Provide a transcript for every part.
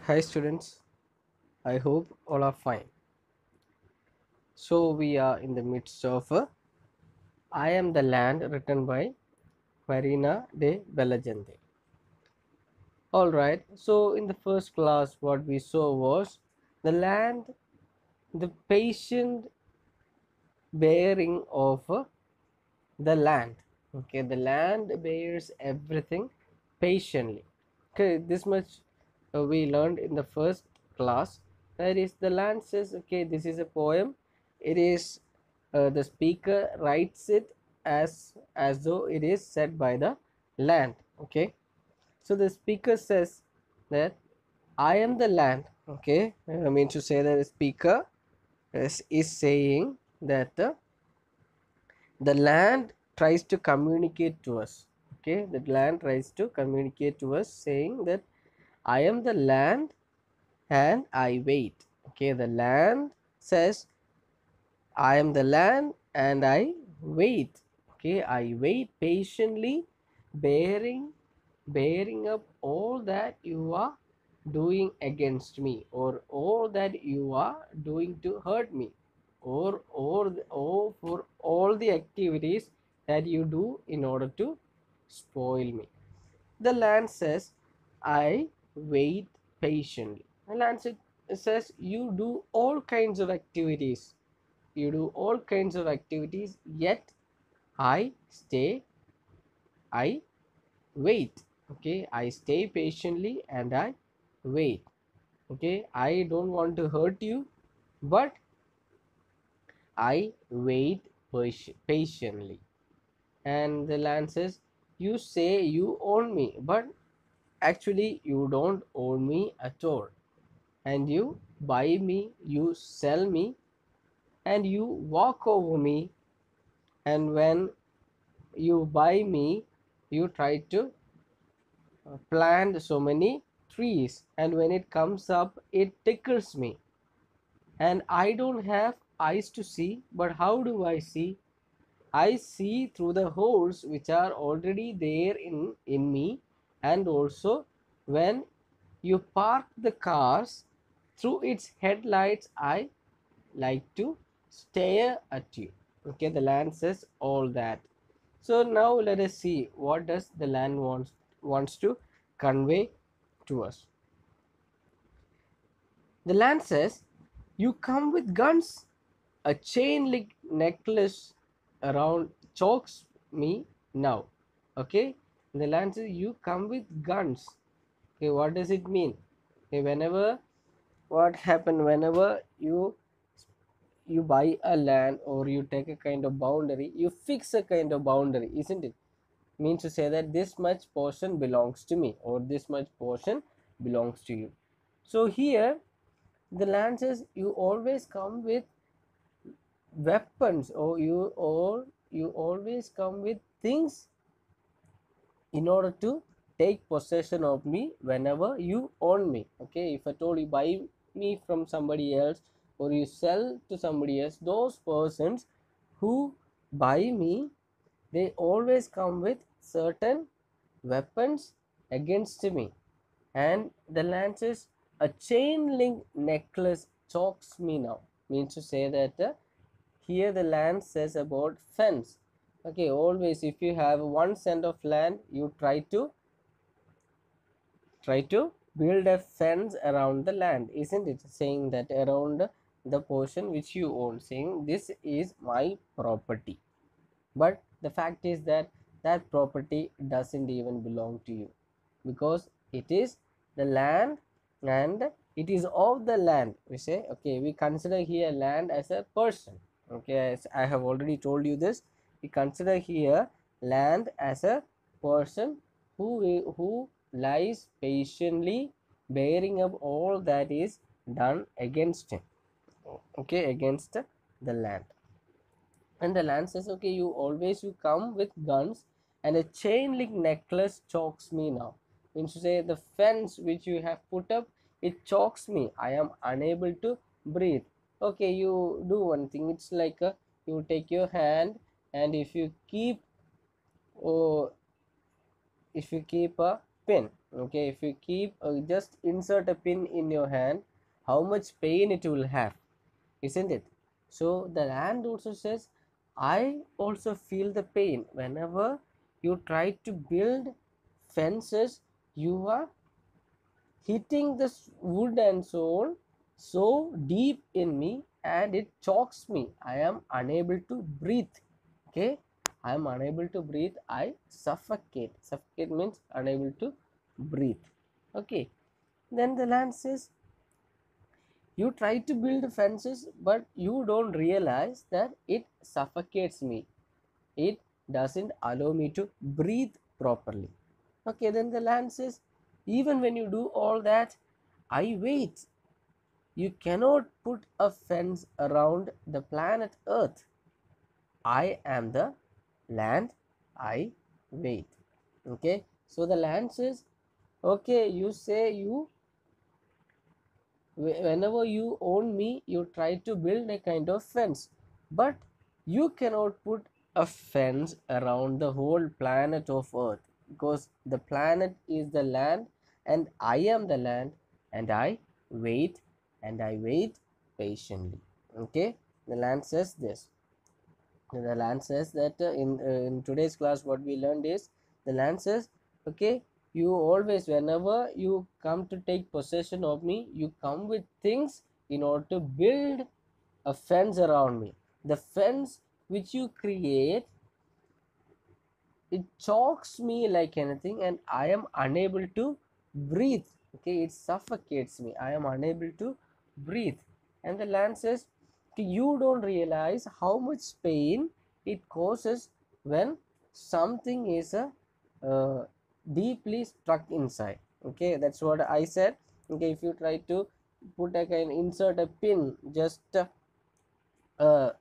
Hi students, I hope all are fine. So we are in the midst of I Am the Land written by Marina de Bellagente. Alright, so in the first class what we saw was the land, the patient bearing of the land. Okay, the land bears everything patiently. Okay, this much we learned in the first class. That is, the land says, okay, this is a poem. It is the speaker writes it as though it is said by the land. Okay, so the speaker says that I am the land. Okay, I mean to say that the speaker is saying that the land tries to communicate to us. Okay, the land tries to communicate to us saying that I am the land and I wait. Okay, the land says I am the land and I wait. Okay, I wait patiently, bearing up all that you are doing against me, or all that you are doing to hurt me, or for all the activities that you do in order to spoil me. The land says, I wait patiently. The land says, you do all kinds of activities. You do all kinds of activities, yet I stay, I wait. Okay, I stay patiently and I wait. Okay, I don't want to hurt you, but I wait patiently. And the land says, you say you own me, but actually you don't own me at all. And you buy me, you sell me, and you walk over me. And when you buy me, you try to plant so many trees, and when it comes up it tickles me, and I don't have eyes to see, but how do I see? I see through the holes which are already there in me. And also, when you park the cars, through its headlights I like to stare at you. Okay, the land says all that. So now let us see what does the land wants to convey to us. The land says, you come with guns, a chain link necklace around chokes me now. Okay, the land says, you come with guns. Okay, what does it mean? Okay, whenever what happen, whenever you buy a land or you take a kind of boundary, you fix a kind of boundary, isn't it? Means to say that this much portion belongs to me, or this much portion belongs to you. So here the land says, you always come with weapons, or you always come with things in order to take possession of me whenever you own me. Okay, if at all you buy me from somebody else or you sell to somebody else, those persons who buy me, they always come with certain weapons against me. And the land says, a chain link necklace chokes me now. Means to say that here the land says about fence. Okay, always if you have one cent of land, you try to build a fence around the land, isn't it? Saying that around the portion which you own, saying this is my property. But the fact is that that property doesn't even belong to you, because it is the land, and it is of the land. We say, okay, we consider here land as a person. Okay, as I have already told you this, we consider here land as a person who lies patiently, bearing up all that is done against him. Okay, against the land. And the land says, okay, you come with guns, and a chain link necklace chokes me now. Means to say, the fence which you have put up, it chokes me, I am unable to breathe. Okay, you do one thing, it's like you take your hand, and if you keep, oh, if you keep pin, okay, if you keep just insert a pin in your hand, how much pain it will have, isn't it? So the land also says, I also feel the pain whenever you try to build fences. You are hitting this wood and soul so deep in me, and it chokes me. I am unable to breathe. Okay, I am unable to breathe. I suffocate. Suffocate means unable to breathe. Okay, then the land says, you try to build fences, but you don't realize that it suffocates me. It doesn't allow me to breathe properly. Okay, then the land says, even when you do all that, I wait. You cannot put a fence around the planet Earth. I am the land. I wait. Okay, so the land says, okay, you say you, whenever you own me, you try to build a kind of fence, but you cannot put a fence around the whole planet of Earth, because the planet is the land and I am the land, and I wait, and I wait patiently. Okay, the land says this. The land says that in today's class what we learned is, the land says, okay, you always, whenever you come to take possession of me, you come with things in order to build a fence around me. The fence which you create, it chokes me like anything, and I am unable to breathe. Okay, it suffocates me. I am unable to breathe. And the land says, okay, you don't realize how much pain it causes when something is deeply stuck inside. Okay, that's what I said. Okay, if you try to put a kind, insert a pin, just a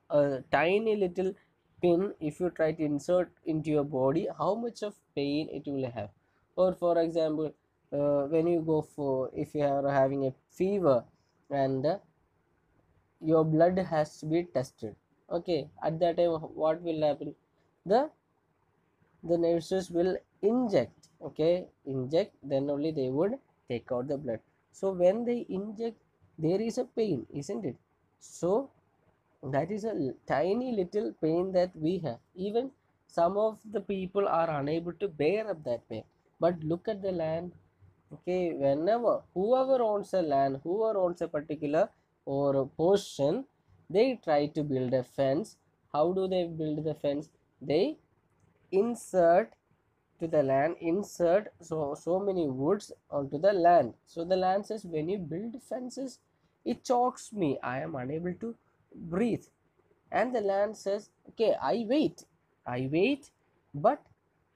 tiny little pin, if you try to insert into your body, how much of pain it will have. Or for example, when you go for, if you are having a fever, and your blood has to be tested, okay, at that time what will happen, the nurses will inject, okay, inject, then only they would take out the blood. So when they inject, there is a pain, isn't it? So that is a tiny little pain that we have. Even some of the people are unable to bear up that pain. But look at the land. Okay, whenever, whoever owns a land, whoever owns a particular or a portion, they try to build a fence. How do they build the fence? They insert to the land, insert so many woods onto the land. So the land says, when you build fences, it chokes me. I am unable to breathe. And the land says, okay, I wait, but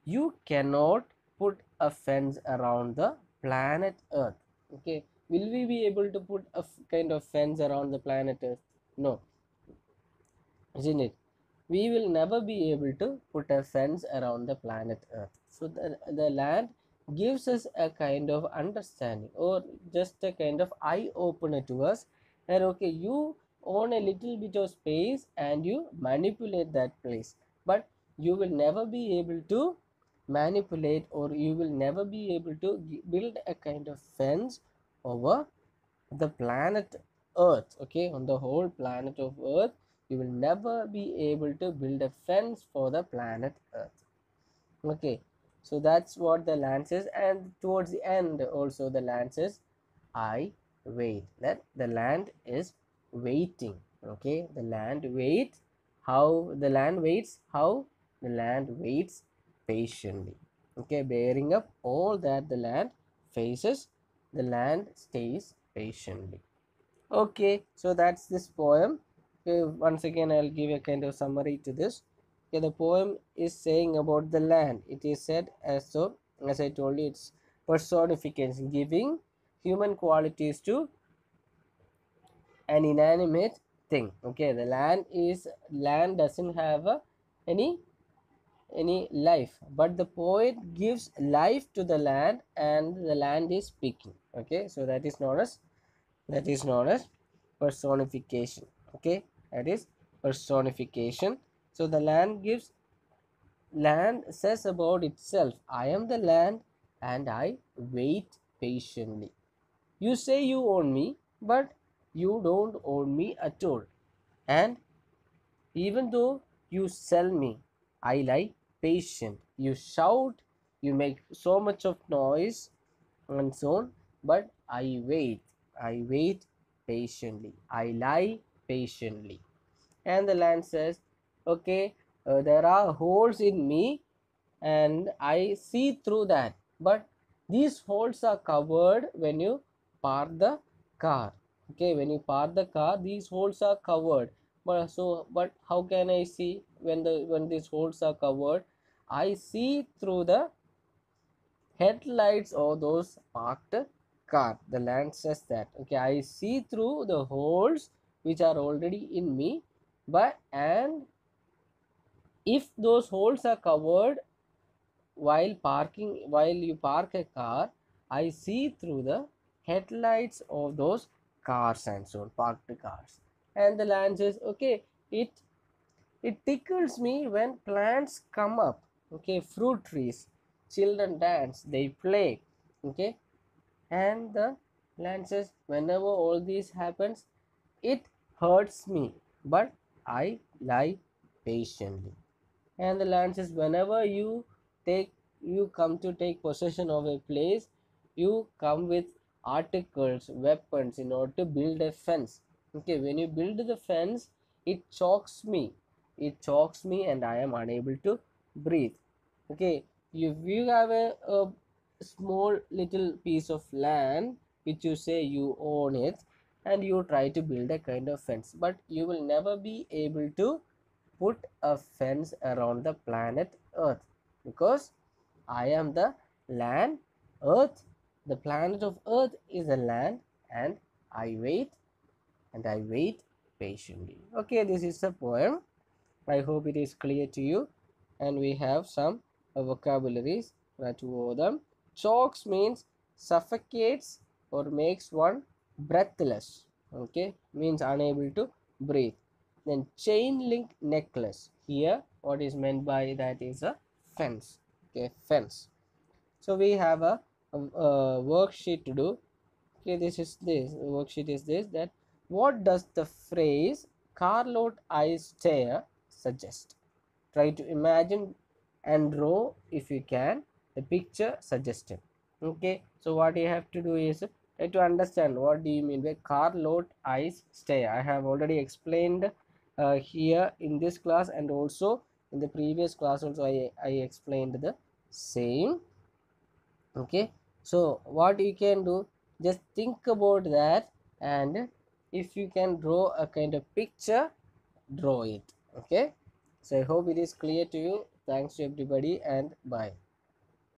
you cannot put a fence around the planet Earth. Okay, will we be able to put a kind of fence around the planet Earth? No, isn't it? We will never be able to put a fence around the planet Earth. So the land gives us a kind of understanding, or just a kind of eye opener to us, that okay, you own a little bit of space and you manipulate that place, but you will never be able to manipulate, or you will never be able to build a kind of fence over the planet Earth. Okay, on the whole planet of Earth, you will never be able to build a fence for the planet Earth. Okay, so that's what the land says. And towards the end also the land says, I wait. That the land is waiting. Okay, the land waits. How the land waits? How the land waits patiently. Okay, bearing up all that the land faces, the land stays patiently. Okay, so that's this poem. Okay, once again I'll give a kind of summary to this. Okay, the poem is saying about the land. It is said as so, as I told you, it's personification, giving human qualities to an inanimate thing. Okay, the land doesn't have any life, but the poet gives life to the land, and the land is speaking. Okay, so that is known as personification. Okay, that is personification. So the land says about itself, I am the land and I wait patiently. You say you own me, but you don't own me at all. And even though you sell me, I lie patient. You shout, you make so much of noise and so on, but I wait. I wait patiently. I lie patiently. And the land says, okay, there are holes in me and I see through that, but these holes are covered when you park the car. Okay, when you park the car, these holes are covered. But how can I see when these holes are covered? I see through the headlights of those parked car. The land says that, okay, I see through the holes which are already in me, but and if those holes are covered while you park a car, I see through the headlights of those cars and so on, parked cars. And the land says, okay, it tickles me when plants come up. Okay, fruit trees, children dance, they play. Okay, and the land says, whenever all this happens, it hurts me, but I lie patiently. And the land says, whenever take you come to take possession of a place, you come with articles, weapons in order to build a fence. Okay, when you build the fence, it chokes me and I am unable to breathe. Okay, if you have a small little piece of land which you say you own it, and you try to build a kind of fence, but you will never be able to put a fence around the planet Earth, because I am the land. Earth, the planet of Earth is a land, and I wait and I wait patiently. Okay, this is a poem. I hope it is clear to you. And we have some vocabularies to over them. Chokes means suffocates or makes one breathless. Okay, means unable to breathe. Then chain link necklace. Here, what is meant by that is a fence. Okay, fence. So we have a worksheet to do. Okay, this worksheet is this, that what does the phrase Carlot I stare suggest? Try to imagine and draw, if you can, the picture suggested. Okay, so what you have to do is try to understand what do you mean by Carlot eyes stare. I have already explained here in this class, and also in the previous class also I explained the same. Okay, so what you can do, just think about that, and if you can draw a kind of picture, draw it. Okay, so I hope it is clear to you. Thanks to everybody, and bye.